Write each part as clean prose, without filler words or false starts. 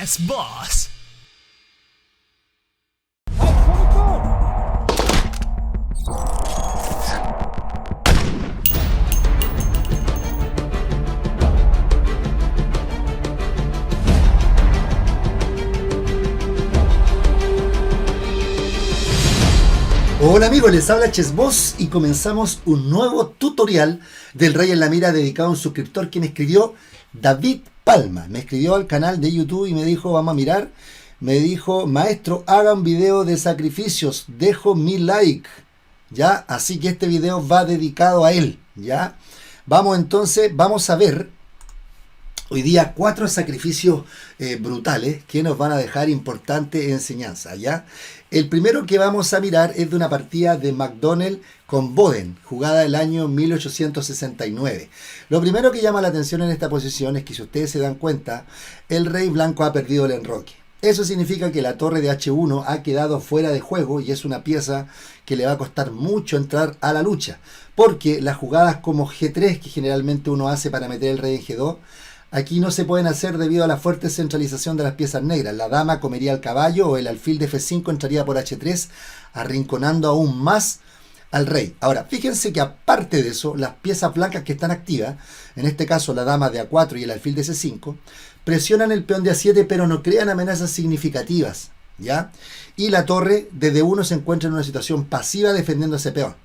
Chess Boss. Hola amigos, les habla Chess Boss y comenzamos un nuevo tutorial del Rey en la Mira dedicado a un suscriptor que me escribió, David Palma. Me escribió al canal de YouTube y me dijo, vamos a mirar. Me dijo, maestro, haga un video de sacrificios, dejo mi like. ¿Ya? Así que este video va dedicado a él. ¿Ya? Vamos entonces, vamos a ver hoy día 4 sacrificios brutales que nos van a dejar importante enseñanza, ¿ya? El primero que vamos a mirar es de una partida de McDonnell con Boden, jugada del año 1869. Lo primero que llama la atención en esta posición es que, si ustedes se dan cuenta, el rey blanco ha perdido el enroque. Eso significa que la torre de H1 ha quedado fuera de juego y es una pieza que le va a costar mucho entrar a la lucha, porque las jugadas como G3 que generalmente uno hace para meter el rey en G2, aquí no se pueden hacer debido a la fuerte centralización de las piezas negras. La dama comería al caballo o el alfil de F5 entraría por H3, arrinconando aún más al rey. Ahora, fíjense que aparte de eso, las piezas blancas que están activas, en este caso la dama de A4 y el alfil de C5, presionan el peón de A7 pero no crean amenazas significativas, ¿ya? Y la torre de D1 se encuentra en una situación pasiva defendiendo ese peón.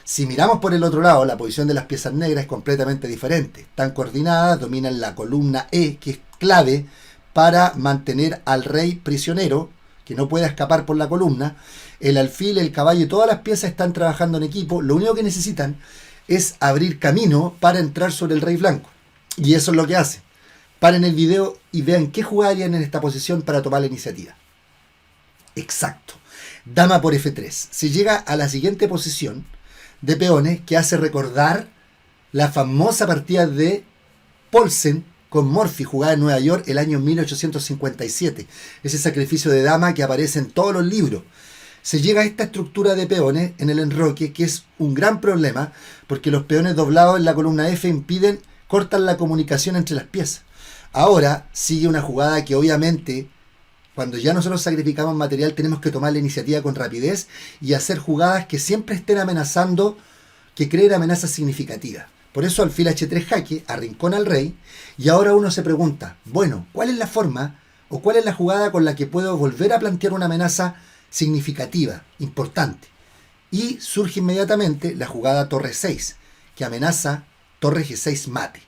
Si miramos por el otro lado, la posición de las piezas negras es completamente diferente. Están coordinadas, dominan la columna E, que es clave para mantener al rey prisionero, que no pueda escapar por la columna. El alfil, el caballo y todas las piezas están trabajando en equipo. Lo único que necesitan es abrir camino para entrar sobre el rey blanco. Y eso es lo que hace. Paren el video y vean qué jugarían en esta posición para tomar la iniciativa. Exacto. Dama por F3. Se llega a la siguiente posición de peones que hace recordar la famosa partida de Paulsen con Morphy, jugada en Nueva York el año 1857. Ese sacrificio de dama que aparece en todos los libros. Se llega a esta estructura de peones en el enroque, que es un gran problema porque los peones doblados en la columna F cortan la comunicación entre las piezas. Ahora sigue una jugada que obviamente, cuando ya nosotros sacrificamos material, tenemos que tomar la iniciativa con rapidez y hacer jugadas que siempre estén amenazando, que creen amenazas significativas. Por eso alfil H3 jaque, arrincona al rey, y ahora uno se pregunta, bueno, ¿cuál es la forma o cuál es la jugada con la que puedo volver a plantear una amenaza significativa, importante? Y surge inmediatamente la jugada torre 6, que amenaza torre G6 mate.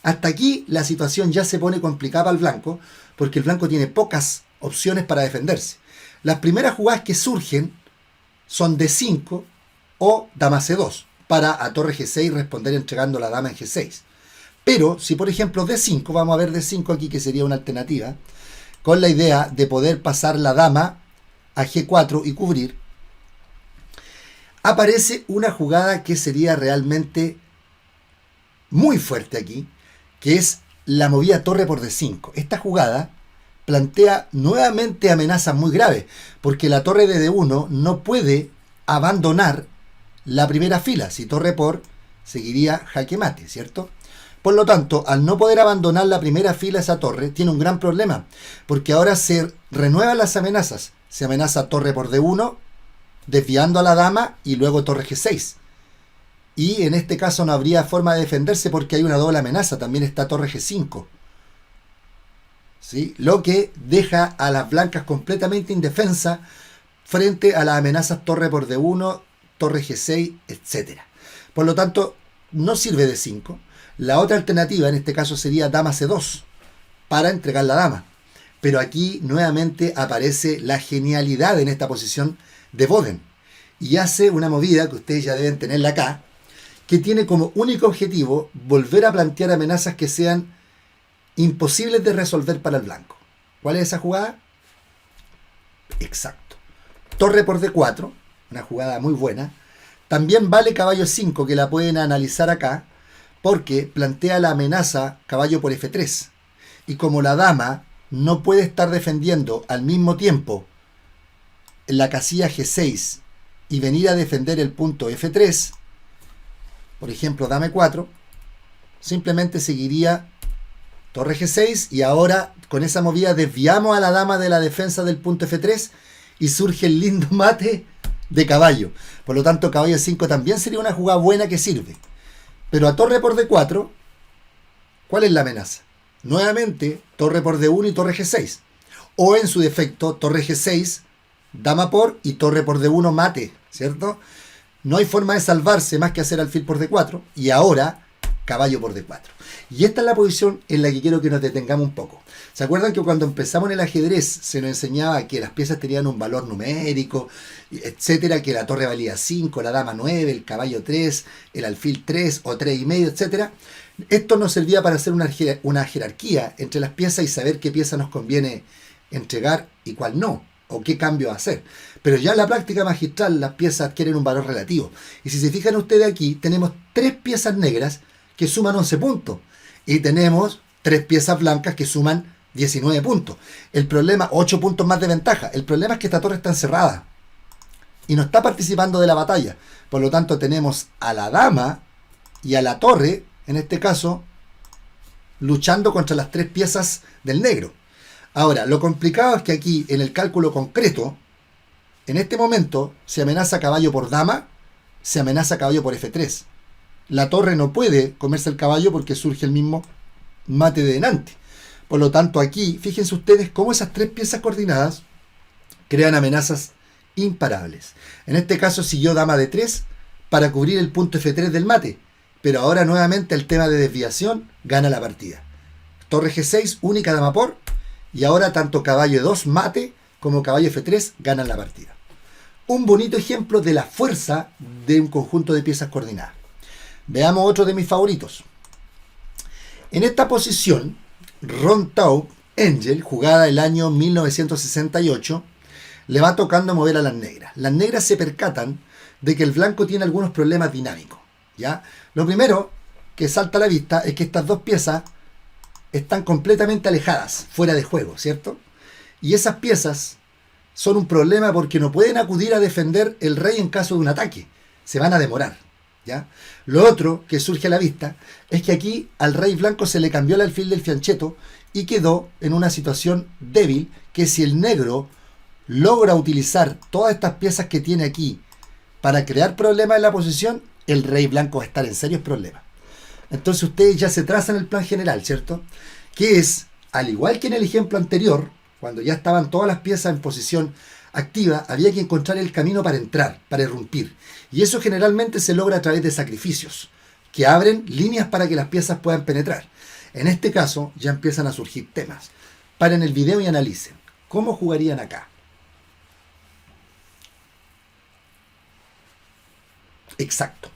Hasta aquí la situación ya se pone complicada para el blanco, porque el blanco tiene pocas opciones para defenderse. Las primeras jugadas que surgen son D5 o dama C2 para a torre G6 responder entregando la dama en G6. Pero si por ejemplo D5, vamos a ver D5 aquí, que sería una alternativa, con la idea de poder pasar la dama a G4 y cubrir, aparece una jugada que sería realmente muy fuerte aquí, que es la movida torre por D5. Esta jugada plantea nuevamente amenazas muy graves, porque la torre de D1 no puede abandonar la primera fila. Si torre por, seguiría jaque mate, ¿cierto? Por lo tanto, al no poder abandonar la primera fila, esa torre tiene un gran problema, porque ahora se renuevan las amenazas. Se amenaza torre por D1, desviando a la dama, y luego torre G6. Y en este caso no habría forma de defenderse porque hay una doble amenaza. También está torre G5. ¿Sí? Lo que deja a las blancas completamente indefensas frente a las amenazas torre por D1, torre G6, etc. Por lo tanto, no sirve D5. La otra alternativa en este caso sería dama C2 para entregar la dama. Pero aquí nuevamente aparece la genialidad en esta posición de Boden. Y hace una movida que ustedes ya deben tenerla acá, que tiene como único objetivo volver a plantear amenazas que sean imposibles de resolver para el blanco. ¿Cuál es esa jugada? Exacto. Torre por D4, una jugada muy buena. También vale caballo 5, que la pueden analizar acá, porque plantea la amenaza caballo por F3. Y como la dama no puede estar defendiendo al mismo tiempo la casilla G6 y venir a defender el punto F3, por ejemplo dama E4, simplemente seguiría torre G6, y ahora con esa movida desviamos a la dama de la defensa del punto F3 y surge el lindo mate de caballo. Por lo tanto, caballo 5 también sería una jugada buena que sirve. Pero a torre por D4, ¿cuál es la amenaza? Nuevamente, torre por D1 y torre G6. O en su defecto, torre G6, dama por y torre por D1 mate, ¿cierto? No hay forma de salvarse más que hacer alfil por D4 y ahora caballo por D4. Y esta es la posición en la que quiero que nos detengamos un poco. ¿Se acuerdan que cuando empezamos en el ajedrez se nos enseñaba que las piezas tenían un valor numérico, etcétera, que la torre valía 5, la dama 9, el caballo 3, el alfil 3 o 3,5, etcétera? Esto nos servía para hacer una jerarquía entre las piezas y saber qué pieza nos conviene entregar y cuál no, o qué cambio hacer. Pero ya en la práctica magistral las piezas adquieren un valor relativo. Y si se fijan ustedes aquí, tenemos 3 piezas negras que suman 11 puntos. Y tenemos 3 piezas blancas que suman 19 puntos. El problema, 8 puntos más de ventaja. El problema es que esta torre está encerrada y no está participando de la batalla. Por lo tanto, tenemos a la dama y a la torre, en este caso, luchando contra las 3 piezas del negro. Ahora, lo complicado es que aquí, en el cálculo concreto, en este momento, se amenaza caballo por dama, se amenaza caballo por F3. La torre no puede comerse el caballo porque surge el mismo mate de delante. Por lo tanto, aquí, fíjense ustedes cómo esas 3 piezas coordinadas crean amenazas imparables. En este caso siguió dama de 3 para cubrir el punto F3 del mate. Pero ahora nuevamente el tema de desviación gana la partida. Torre G6, única dama por. Y ahora tanto caballo 2 mate como caballo F3 ganan la partida. Un bonito ejemplo de la fuerza de un conjunto de piezas coordinadas. Veamos otro de mis favoritos. En esta posición, Ron Taub Engel, jugada el año 1968, le va tocando mover a las negras. Las negras se percatan de que el blanco tiene algunos problemas dinámicos, ¿ya? Lo primero que salta a la vista es que estas 2 piezas están completamente alejadas, fuera de juego, ¿cierto? Y esas piezas son un problema porque no pueden acudir a defender el rey en caso de un ataque. Se van a demorar, ¿ya? Lo otro que surge a la vista es que aquí al rey blanco se le cambió el alfil del fianchetto y quedó en una situación débil que si el negro logra utilizar todas estas piezas que tiene aquí para crear problemas en la posición, el rey blanco va a estar en serios problemas. Entonces ustedes ya se trazan el plan general, ¿cierto? Que es, al igual que en el ejemplo anterior, cuando ya estaban todas las piezas en posición activa, había que encontrar el camino para entrar, para irrumpir. Y eso generalmente se logra a través de sacrificios, que abren líneas para que las piezas puedan penetrar. En este caso, ya empiezan a surgir temas. Paren el video y analicen. ¿Cómo jugarían acá? Exacto.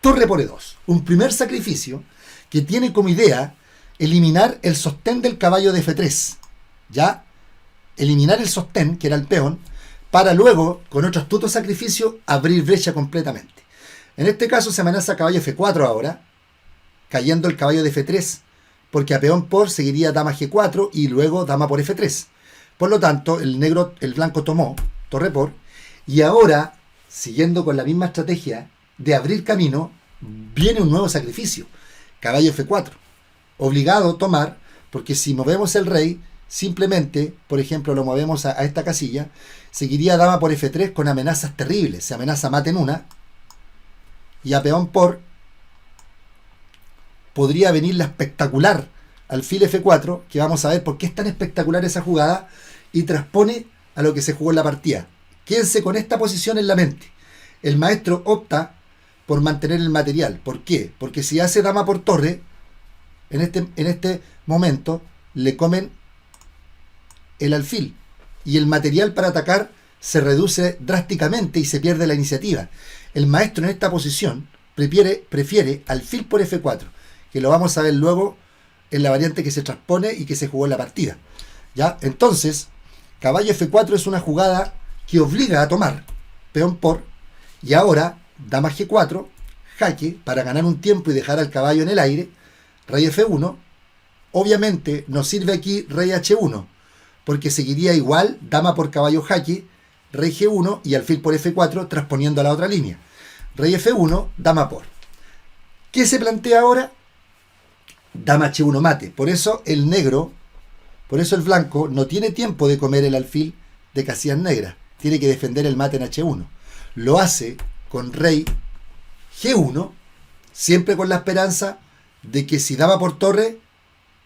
Torre por E2. Un primer sacrificio que tiene como idea eliminar el sostén del caballo de F3. ¿Ya? Eliminar el sostén, que era el peón, para luego, con otro astuto sacrificio, abrir brecha completamente. En este caso se amenaza caballo F4 ahora, cayendo el caballo de F3, porque a peón por seguiría dama G4 y luego dama por F3. Por lo tanto, el blanco tomó torre por, y ahora, siguiendo con la misma estrategia de abrir camino, viene un nuevo sacrificio, caballo F4, obligado a tomar, porque si movemos el rey, simplemente, por ejemplo, lo movemos a esta casilla, seguiría dama por F3 con amenazas terribles. Se amenaza mate en una, y a peón por podría venir la espectacular alfil F4, que vamos a ver por qué es tan espectacular esa jugada, y transpone a lo que se jugó en la partida. Quédense con esta posición en la mente. El maestro opta por mantener el material. ¿Por qué? Porque si hace dama por torre, en este momento le comen el alfil y el material para atacar se reduce drásticamente y se pierde la iniciativa. El maestro en esta posición prefiere alfil por F4, que lo vamos a ver luego en la variante que se transpone y que se jugó en la partida. ¿Ya? Entonces, caballo F4 es una jugada que obliga a tomar peón por, y ahora dama G4, jaque para ganar un tiempo y dejar al caballo en el aire, rey F1. Obviamente nos sirve aquí rey H1, porque seguiría igual dama por caballo jaque, rey G1 y alfil por F4 transponiendo a la otra línea. Rey F1, dama por. ¿Qué se plantea ahora? dama H1 mate. Por eso el negro, por eso el blanco no tiene tiempo de comer el alfil de casillas negras. Tiene que defender el mate en H1. Lo hace con rey G1, siempre con la esperanza de que si dama por torre,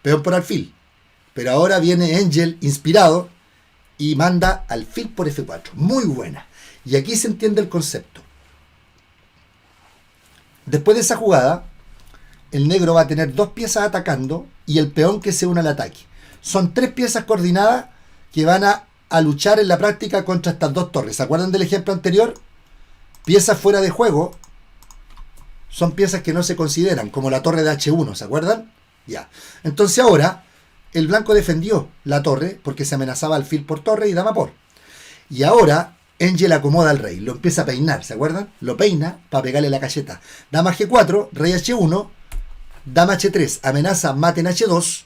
peón por alfil. Pero ahora viene Angel inspirado y manda alfil por F4. Muy buena. Y aquí se entiende el concepto. Después de esa jugada, el negro va a tener 2 piezas atacando y el peón que se une al ataque. Son 3 piezas coordinadas que van a luchar en la práctica contra estas 2 torres. ¿Se acuerdan del ejemplo anterior? Piezas fuera de juego son piezas que no se consideran, como la torre de H1, ¿se acuerdan? Ya. Entonces ahora, el blanco defendió la torre porque se amenazaba alfil por torre y dama por. Y ahora, Angel acomoda al rey, lo empieza a peinar, ¿se acuerdan? Lo peina para pegarle la cacheta. Dama G4, rey H1, dama H3, amenaza mate en H2,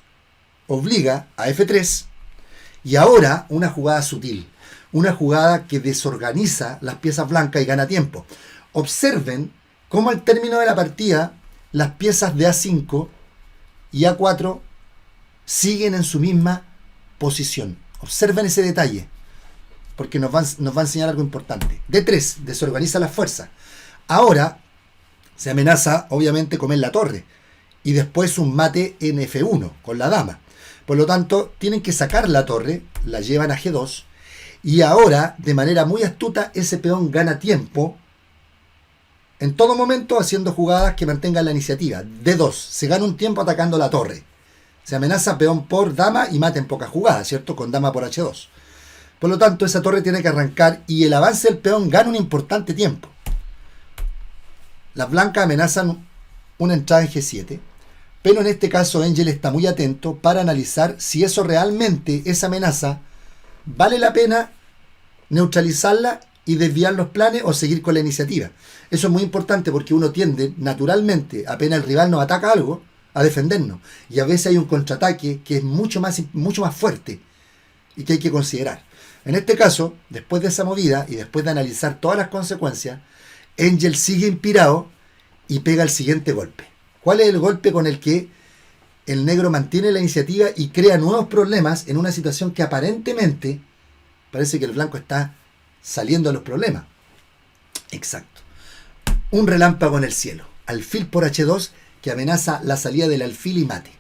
obliga a F3, y ahora una jugada sutil, una jugada que desorganiza las piezas blancas y gana tiempo. Observen cómo al término de la partida las piezas de A5 y A4 siguen en su misma posición. Observen ese detalle, porque nos va a enseñar algo importante. D3, desorganiza las fuerzas. Ahora se amenaza, obviamente, comer la torre. Y después un mate en F1 con la dama. Por lo tanto, tienen que sacar la torre, la llevan a G2. Y ahora, de manera muy astuta, ese peón gana tiempo en todo momento haciendo jugadas que mantengan la iniciativa. D2, se gana un tiempo atacando la torre. Se amenaza peón por dama y mate en pocas jugadas, ¿cierto? Con dama por H2. Por lo tanto, esa torre tiene que arrancar y el avance del peón gana un importante tiempo. Las blancas amenazan una entrada en G7, pero en este caso Angel está muy atento para analizar si eso realmente, esa amenaza, vale la pena neutralizarla y desviar los planes o seguir con la iniciativa. Eso es muy importante porque uno tiende naturalmente, apenas el rival nos ataca algo, a defendernos. Y a veces hay un contraataque que es mucho más fuerte y que hay que considerar. En este caso, después de esa movida y después de analizar todas las consecuencias, Angel sigue inspirado y pega el siguiente golpe. ¿Cuál es el golpe con el que el negro mantiene la iniciativa y crea nuevos problemas en una situación que aparentemente parece que el blanco está saliendo de los problemas? Exacto. Un relámpago en el cielo. Alfil por H2 que amenaza la salida del alfil y mate.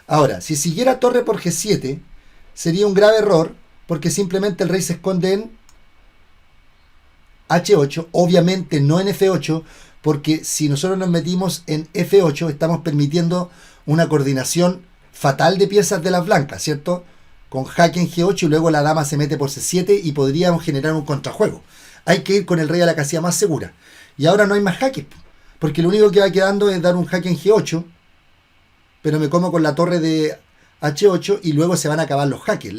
Ahora, si siguiera torre por G7, sería un grave error porque simplemente el rey se esconde en H8, obviamente no en F8, porque si nosotros nos metimos en F8 estamos permitiendo una coordinación fatal de piezas de las blancas, ¿cierto? Con jaque en G8 y luego la dama se mete por C7 y podríamos generar un contrajuego. Hay que ir con el rey a la casilla más segura. Y ahora no hay más jaques, porque lo único que va quedando es dar un jaque en G8, pero me como con la torre de H8 y luego se van a acabar los jaques.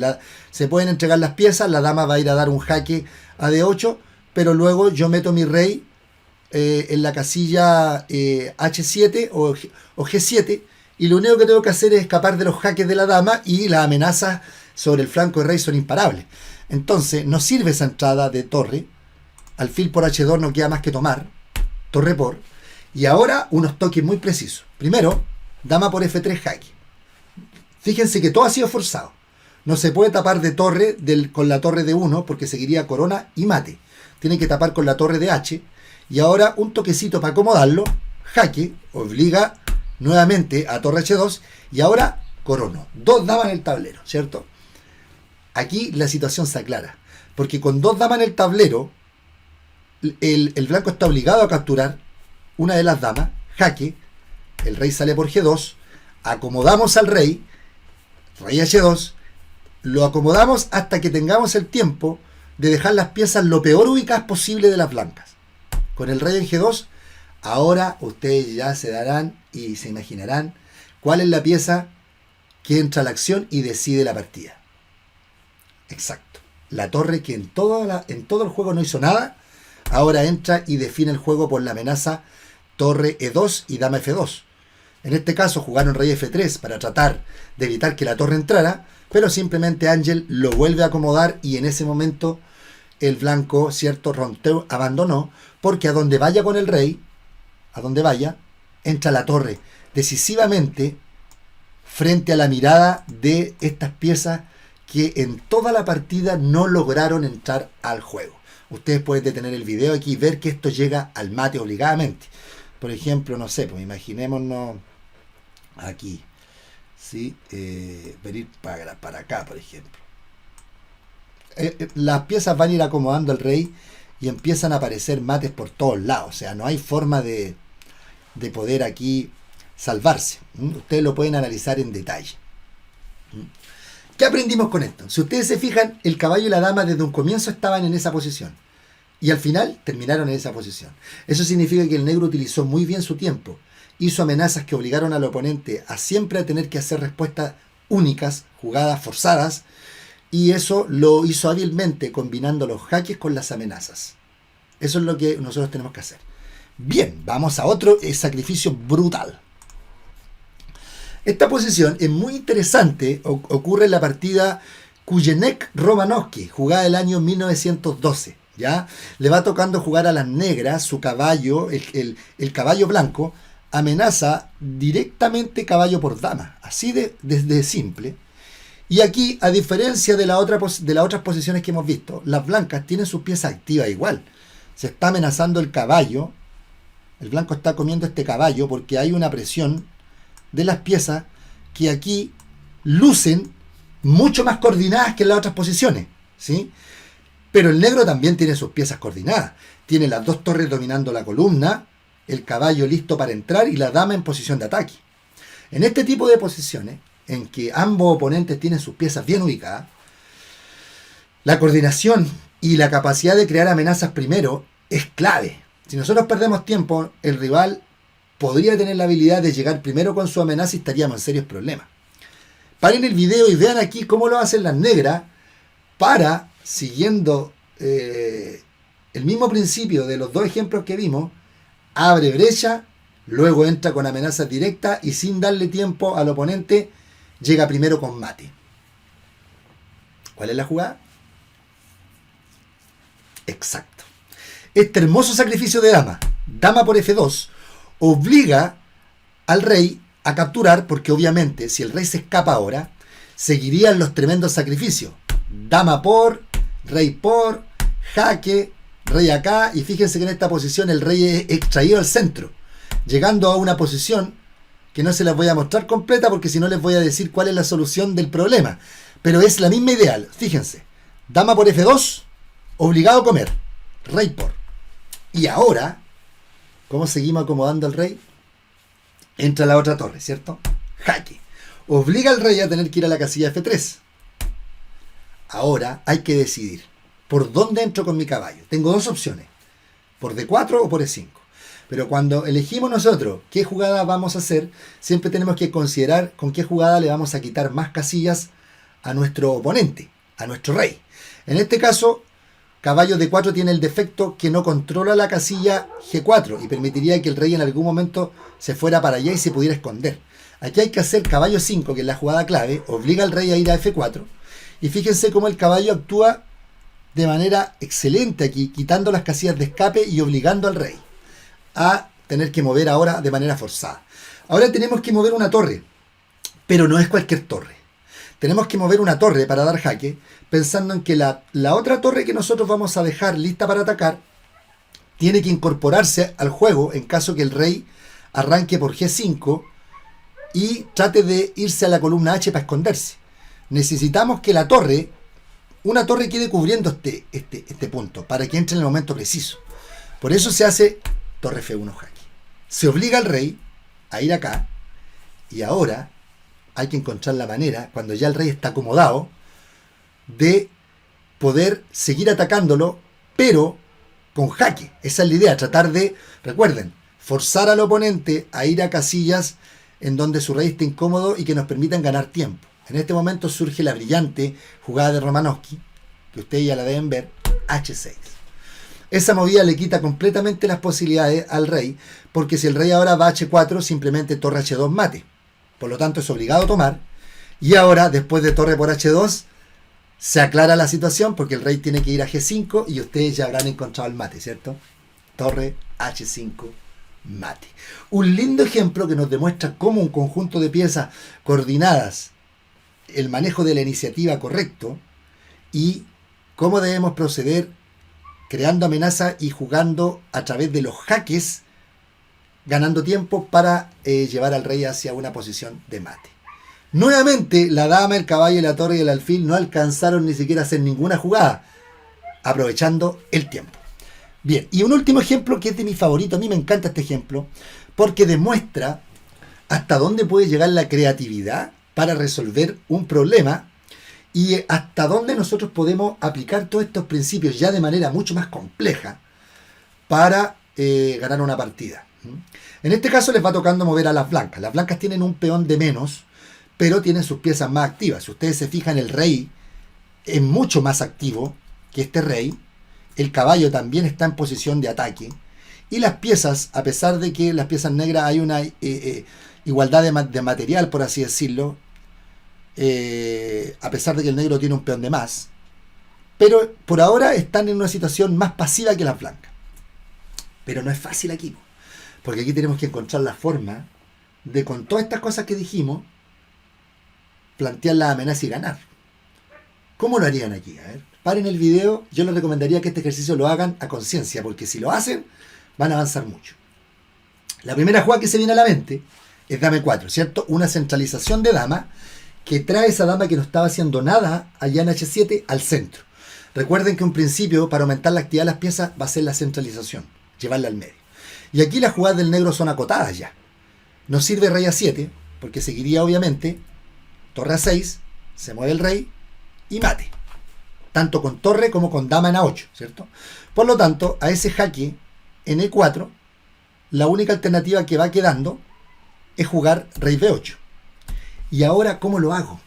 Se pueden entregar las piezas, la dama va a ir a dar un jaque a D8, pero luego yo meto mi rey en la casilla H7 o G7 y lo único que tengo que hacer es escapar de los jaques de la dama y las amenazas sobre el flanco de rey son imparables. Entonces no sirve esa entrada de torre, alfil por H2 no queda más que tomar, torre por, y ahora unos toques muy precisos. Primero, dama por F3 jaque. Fíjense que todo ha sido forzado. No se puede tapar de torre con la torre de 1 porque seguiría corona y mate. Tiene que tapar con la torre de H. Y ahora un toquecito para acomodarlo. Jaque, obliga nuevamente a torre H2. Y ahora corono. 2 damas en el tablero, ¿cierto? Aquí la situación se aclara. Porque con 2 damas en el tablero, el blanco está obligado a capturar una de las damas. Jaque. El rey sale por G2. Acomodamos al rey. Rey H2, lo acomodamos hasta que tengamos el tiempo de dejar las piezas lo peor ubicadas posible de las blancas. Con el rey en G2, ahora ustedes ya se darán y se imaginarán cuál es la pieza que entra a la acción y decide la partida. Exacto. La torre que en todo el juego no hizo nada, ahora entra y define el juego por la amenaza torre E2 y dama F2. En este caso jugaron rey F3 para tratar de evitar que la torre entrara, pero simplemente Angel lo vuelve a acomodar y en ese momento el blanco, cierto, rompió, abandonó, porque a donde vaya con el rey, a donde vaya, entra la torre. Decisivamente frente a la mirada de estas piezas que en toda la partida no lograron entrar al juego. Ustedes pueden detener el video aquí y ver que esto llega al mate obligadamente. Por ejemplo, no sé, pues imaginémonos aquí, ¿sí? Venir para acá, por ejemplo. Las piezas van a ir acomodando al rey y empiezan a aparecer mates por todos lados. O sea, no hay forma de poder aquí salvarse. Ustedes lo pueden analizar en detalle. ¿Qué aprendimos con esto? Si ustedes se fijan, el caballo y la dama desde un comienzo estaban en esa posición y al final terminaron en esa posición. Eso significa que el negro utilizó muy bien su tiempo, hizo amenazas que obligaron al oponente a siempre a tener que hacer respuestas únicas, jugadas forzadas, y eso lo hizo hábilmente combinando los jaques con las amenazas. Eso es lo que nosotros tenemos que hacer. Bien, vamos a otro sacrificio brutal. Esta posición es muy interesante, ocurre en la partida Kujenek-Romanowski, jugada del año 1912. ¿Ya? Le va tocando jugar a las negras, su caballo, el caballo blanco, amenaza directamente caballo por dama, así de simple. Y aquí, a diferencia de las otras posiciones que hemos visto, las blancas tienen sus piezas activas igual. Se está amenazando el caballo, el blanco está comiendo este caballo porque hay una presión de las piezas que aquí lucen mucho más coordinadas que en las otras posiciones, ¿sí? Pero el negro también tiene sus piezas coordinadas. Tiene las dos torres dominando la columna, el caballo listo para entrar y la dama en posición de ataque. En este tipo de posiciones, en que ambos oponentes tienen sus piezas bien ubicadas, la coordinación y la capacidad de crear amenazas primero es clave. Si nosotros perdemos tiempo, el rival podría tener la habilidad de llegar primero con su amenaza y estaríamos en serios problemas. Paren el video y vean aquí cómo lo hacen las negras para, siguiendo el mismo principio de los dos ejemplos que vimos, abre brecha, luego entra con amenazas directas y sin darle tiempo al oponente, llega primero con mate. ¿Cuál es la jugada? Exacto. Este hermoso sacrificio de dama, dama por F2, obliga al rey a capturar, porque obviamente si el rey se escapa ahora, seguirían los tremendos sacrificios. Dama por, rey por, jaque, rey acá, y fíjense que en esta posición el rey es extraído al centro, llegando a una posición que no se las voy a mostrar completa porque si no les voy a decir cuál es la solución del problema, pero es la misma ideal. Fíjense, dama por F2, obligado a comer, rey por. Y ahora, ¿cómo seguimos acomodando al rey? Entra la otra torre, ¿cierto? Jaque. Obliga al rey a tener que ir a la casilla F3. Ahora hay que decidir por dónde entro con mi caballo. Tengo dos opciones, por D4 o por E5. Pero cuando elegimos nosotros qué jugada vamos a hacer, siempre tenemos que considerar con qué jugada le vamos a quitar más casillas a nuestro oponente, a nuestro rey. En este caso, caballo D4 tiene el defecto que no controla la casilla G4 y permitiría que el rey en algún momento se fuera para allá y se pudiera esconder. Aquí hay que hacer caballo 5, que es la jugada clave, obliga al rey a ir a F4. Y fíjense cómo el caballo actúa de manera excelente aquí, quitando las casillas de escape y obligando al rey a tener que mover ahora de manera forzada. Ahora tenemos que mover una torre, pero no es cualquier torre. Tenemos que mover una torre para dar jaque, pensando en que la otra torre que nosotros vamos a dejar lista para atacar tiene que incorporarse al juego en caso que el rey arranque por G5 y trate de irse a la columna H para esconderse. Necesitamos que la torre, una torre quede cubriendo este punto para que entre en el momento preciso. Por eso se hace torre F1 jaque. Se obliga al rey a ir acá y ahora hay que encontrar la manera, cuando ya el rey está acomodado, de poder seguir atacándolo, pero con jaque. Esa es la idea, tratar de, recuerden, forzar al oponente a ir a casillas en donde su rey esté incómodo y que nos permitan ganar tiempo. En este momento surge la brillante jugada de Romanowski, que ustedes ya la deben ver, H6. Esa movida le quita completamente las posibilidades al rey, porque si el rey ahora va a H4, simplemente torre H2 mate. Por lo tanto es obligado a tomar. Y ahora, después de torre por H2, se aclara la situación porque el rey tiene que ir a G5 y ustedes ya habrán encontrado el mate, ¿cierto? Torre H5 mate. Un lindo ejemplo que nos demuestra cómo un conjunto de piezas coordinadas, el manejo de la iniciativa correcto y cómo debemos proceder creando amenazas y jugando a través de los jaques, ganando tiempo para llevar al rey hacia una posición de mate. Nuevamente, la dama, el caballo, la torre y el alfil no alcanzaron ni siquiera a hacer ninguna jugada, aprovechando el tiempo. Bien, y un último ejemplo que es de mi favorito, a mí me encanta este ejemplo, porque demuestra hasta dónde puede llegar la creatividad para resolver un problema y hasta dónde nosotros podemos aplicar todos estos principios ya de manera mucho más compleja para ganar una partida. En este caso les va tocando mover a las blancas. Las blancas tienen un peón de menos, pero tienen sus piezas más activas. Si ustedes se fijan, el rey es mucho más activo que este rey. El caballo también está en posición de ataque. Y las piezas, a pesar de que las piezas negras hay una igualdad de material, por así decirlo, a pesar de que el negro tiene un peón de más, pero por ahora están en una situación más pasiva que las blancas. Pero no es fácil aquí, porque aquí tenemos que encontrar la forma de, con todas estas cosas que dijimos, plantear la amenaza y ganar. ¿Cómo lo harían aquí? A ver, paren el video. Yo les recomendaría que este ejercicio lo hagan a conciencia, porque si lo hacen van a avanzar mucho. La primera jugada que se viene a la mente es dama 4, ¿cierto? Una centralización de dama que trae esa dama que no estaba haciendo nada allá en H7 al centro. Recuerden que un principio para aumentar la actividad de las piezas va a ser la centralización, llevarla al medio. Y aquí las jugadas del negro son acotadas ya. Nos sirve rey A7, porque seguiría obviamente torre A6, se mueve el rey y mate. Tanto con torre como con dama en A8, ¿cierto? Por lo tanto, a ese jaque en E4, la única alternativa que va quedando es jugar rey B8. Y ahora, ¿cómo lo hago?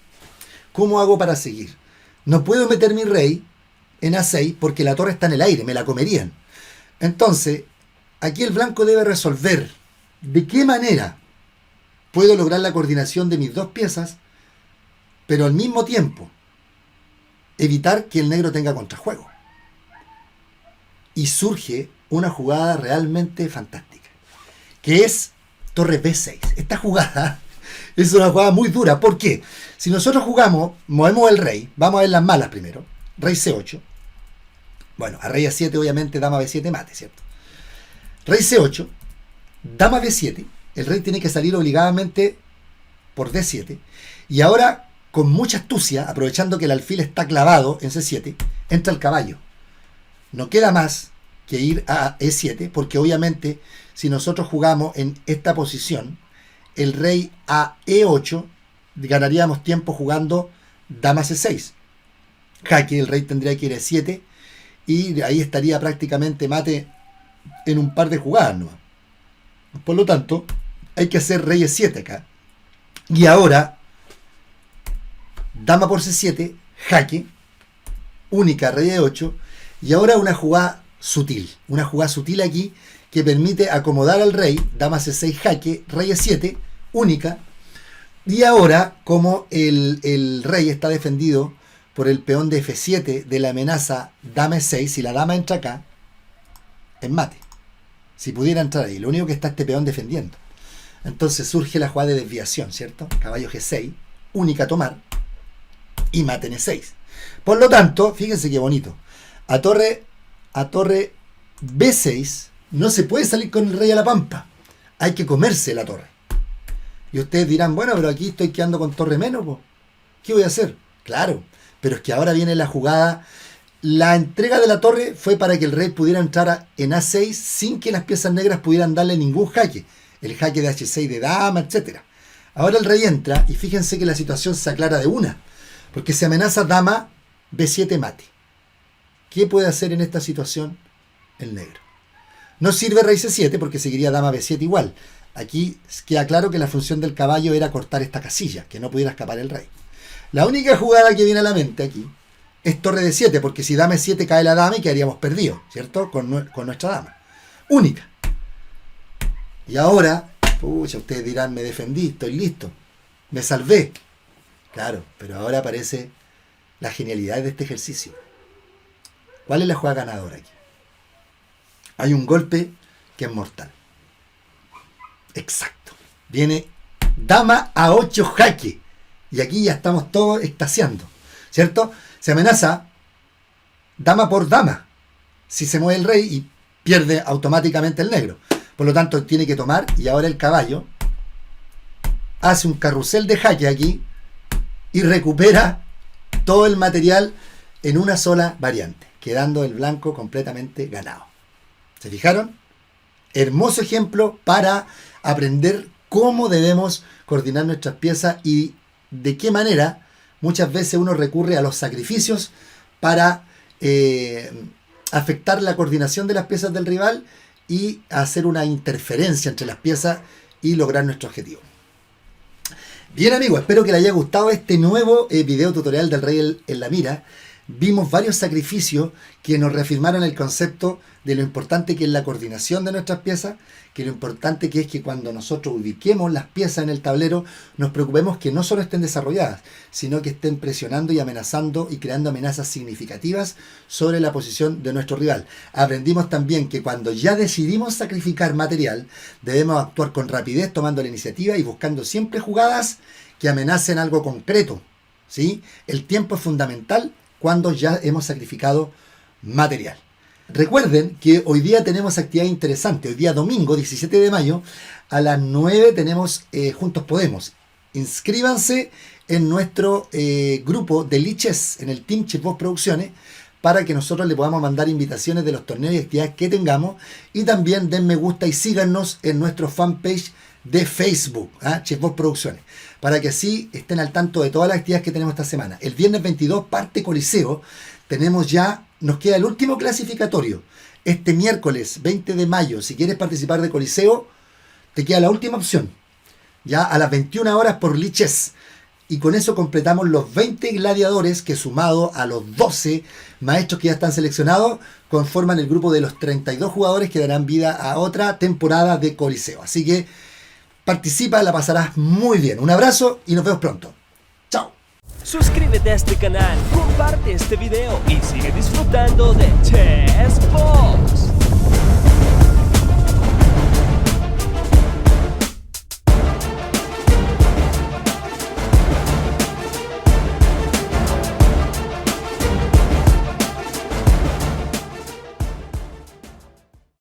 ¿Cómo hago para seguir? No puedo meter mi rey en A6 porque la torre está en el aire, me la comerían. Entonces, aquí el blanco debe resolver de qué manera puedo lograr la coordinación de mis dos piezas, pero al mismo tiempo evitar que el negro tenga contrajuego. Y surge una jugada realmente fantástica, que es torre B6. Esta jugada es una jugada muy dura. ¿Por qué? Si nosotros jugamos, movemos el rey, vamos a ver las malas primero. Rey C8. Bueno, a rey A7 obviamente dama B7 mate, ¿cierto? Rey C8, dama B7. El rey tiene que salir obligadamente por D7. Y ahora, con mucha astucia, aprovechando que el alfil está clavado en C7, entra el caballo. No queda más que ir a E7, porque obviamente si nosotros jugamos en esta posición, el rey a E8, ganaríamos tiempo jugando dama C6. Jaque, el rey tendría que ir a E7 y ahí estaría prácticamente mate en un par de jugadas, ¿no? Por lo tanto, hay que hacer rey E7 acá. Y ahora, dama por C7, jaque, única, rey E8, y ahora una jugada sutil aquí que permite acomodar al rey, dama C6, jaque, rey E7, única, y ahora como el rey está defendido por el peón de F7 de la amenaza dama E6, si la dama entra acá, es mate. Si pudiera entrar ahí, lo único que está este peón defendiendo. Entonces surge la jugada de desviación, ¿cierto? Caballo G6, única tomar, y mate en E6. Por lo tanto, fíjense qué bonito. A torre B6 no se puede salir con el rey a la pampa. Hay que comerse la torre. Y ustedes dirán, bueno, pero aquí estoy quedando con torre menos, ¿po? ¿Qué voy a hacer? Claro, pero es que ahora viene la jugada. La entrega de la torre fue para que el rey pudiera entrar en A6 sin que las piezas negras pudieran darle ningún jaque. El jaque de H6 de dama, etc. Ahora el rey entra y fíjense que la situación se aclara de una. Porque se amenaza dama B7 mate. ¿Qué puede hacer en esta situación el negro? No sirve rey C7 porque seguiría dama B7 igual. Aquí queda claro que la función del caballo era cortar esta casilla, que no pudiera escapar el rey. La única jugada que viene a la mente aquí es torre D7, porque si dama E7 cae la dama y quedaríamos perdidos, ¿cierto? Con nuestra dama. Única. Y ahora, pucha, ustedes dirán, me defendí, estoy listo, me salvé. Claro, pero ahora aparece la genialidad de este ejercicio. ¿Cuál es la jugada ganadora aquí? Hay un golpe que es mortal. Exacto. Viene dama a 8 jaque. Y aquí ya estamos todos extasiando, ¿cierto? Se amenaza dama por dama. Si se mueve el rey y pierde automáticamente el negro. Por lo tanto, tiene que tomar, y ahora el caballo hace un carrusel de jaque aquí y recupera todo el material en una sola variante, quedando el blanco completamente ganado. ¿Se fijaron? Hermoso ejemplo para aprender cómo debemos coordinar nuestras piezas y de qué manera muchas veces uno recurre a los sacrificios para afectar la coordinación de las piezas del rival y hacer una interferencia entre las piezas y lograr nuestro objetivo. Bien amigos, espero que les haya gustado este nuevo video tutorial del rey en la mira. Vimos varios sacrificios que nos reafirmaron el concepto de lo importante que es la coordinación de nuestras piezas, que lo importante que es que cuando nosotros ubiquemos las piezas en el tablero, nos preocupemos que no solo estén desarrolladas, sino que estén presionando y amenazando y creando amenazas significativas sobre la posición de nuestro rival. Aprendimos también que cuando ya decidimos sacrificar material, debemos actuar con rapidez, tomando la iniciativa y buscando siempre jugadas que amenacen algo concreto, ¿sí? El tiempo es fundamental cuando ya hemos sacrificado material. Recuerden que hoy día tenemos actividad interesante. Hoy día domingo 17 de mayo a las 9 tenemos Juntos Podemos. Inscríbanse en nuestro grupo de Lichess, en el Team Chessboss Producciones, para que nosotros le podamos mandar invitaciones de los torneos y actividades que tengamos. Y también den me gusta y síganos en nuestro fanpage de Facebook, Chessboss Producciones, para que así estén al tanto de todas las actividades que tenemos esta semana. El viernes 22 parte Coliseo. Tenemos ya, nos queda el último clasificatorio. Este miércoles 20 de mayo, si quieres participar de Coliseo, te queda la última opción. Ya a las 21 horas por Lichess. Y con eso completamos los 20 gladiadores que, sumado a los 12 maestros que ya están seleccionados, conforman el grupo de los 32 jugadores que darán vida a otra temporada de Coliseo. Así que participa, la pasarás muy bien. Un abrazo y nos vemos pronto. Chao. Suscríbete a este canal, comparte este video y sigue disfrutando de Chessboss.